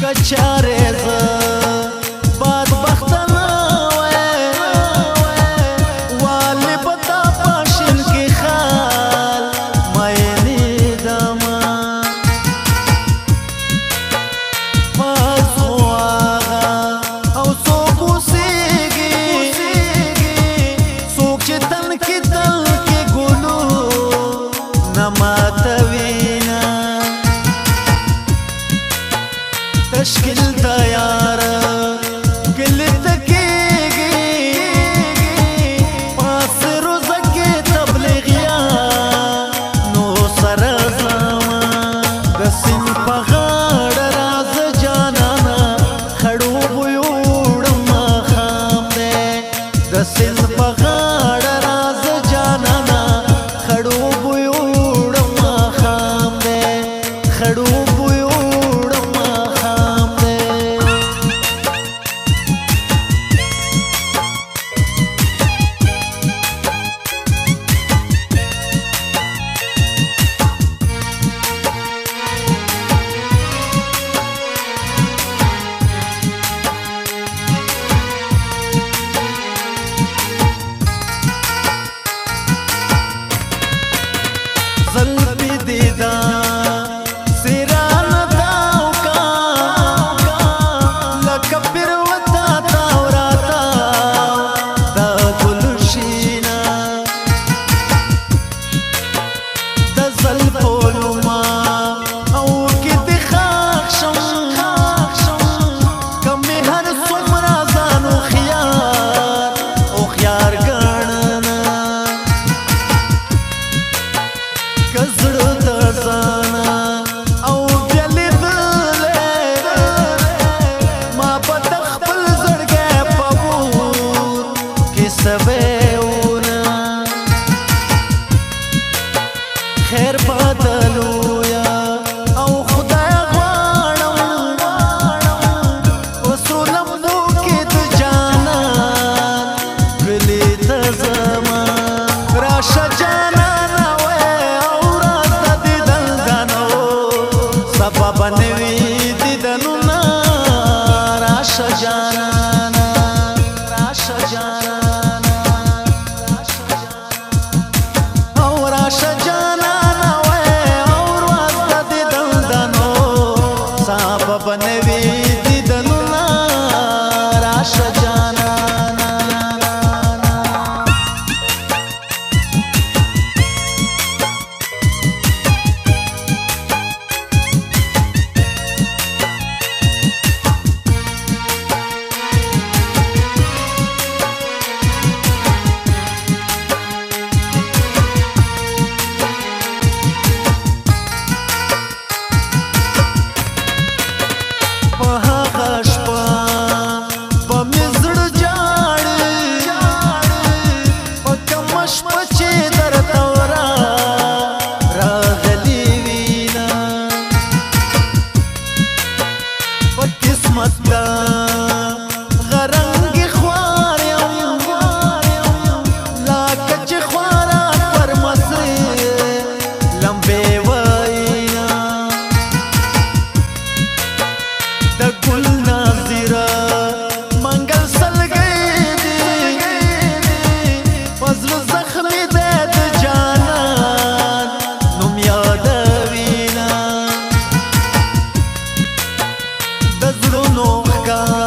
کچاره ز باد بختنا والی پتا پاشن کی خال مینی دما پاسو آغا او سوکو سیگی سوک چه تن کی دل کی گلو نماتوینا تشکیل تیار کل تکیگی پاس روز کی تبلیغیا نو سرزاما دسن پغاڑ راز جانانا خڑو بیوڑم خام دے دسن پغاڑ راز جانانا خڑو بیوڑم خام دے خڑو زلفی دیدا سیران داو کا لکا پیر وطا تاوراتا دا گلشینا دا زلفو لما او کی دی خاکشم کمی هر سمرازانو خیار گرننا کزړه درزانا او بلی دلې ما په خپل زړګي پبور کې سبهونه خیر بدلو یا او خدای غواړم وسولم نو کې د جانان ګلې ته زما راشه جانا بنوی دیدنو نا راشه جانانا راشه جانانا او راشه جانانا او واسطه دیدنو صاحب بنوی دیدنو نا راشه جانانا غرنگی خوار یم لاکه چې خوارات پر مصر لمبې وینا د ګل ناظره منګل سلګی دی فضل زخمی دی د جانان نوم یادوینا د زړونو ښکار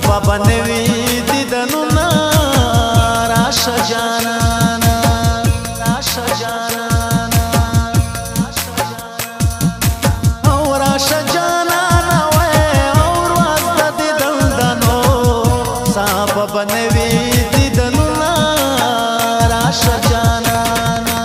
سبب نوی دیدنونا راشه جانانا راشه جانانا او راشه جانانا وی اور واسطه دیدن دنو سبب نوی دیدنونا راشه جانانا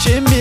Jimmy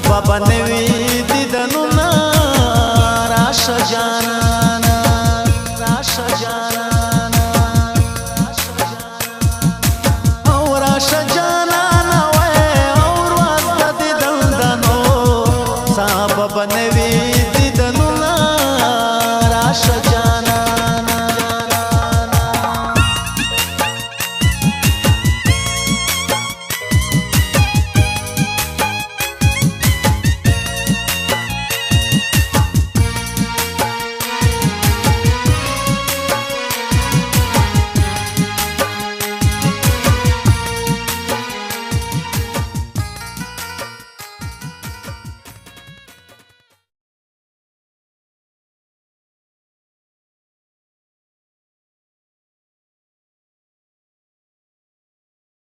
سبب نوي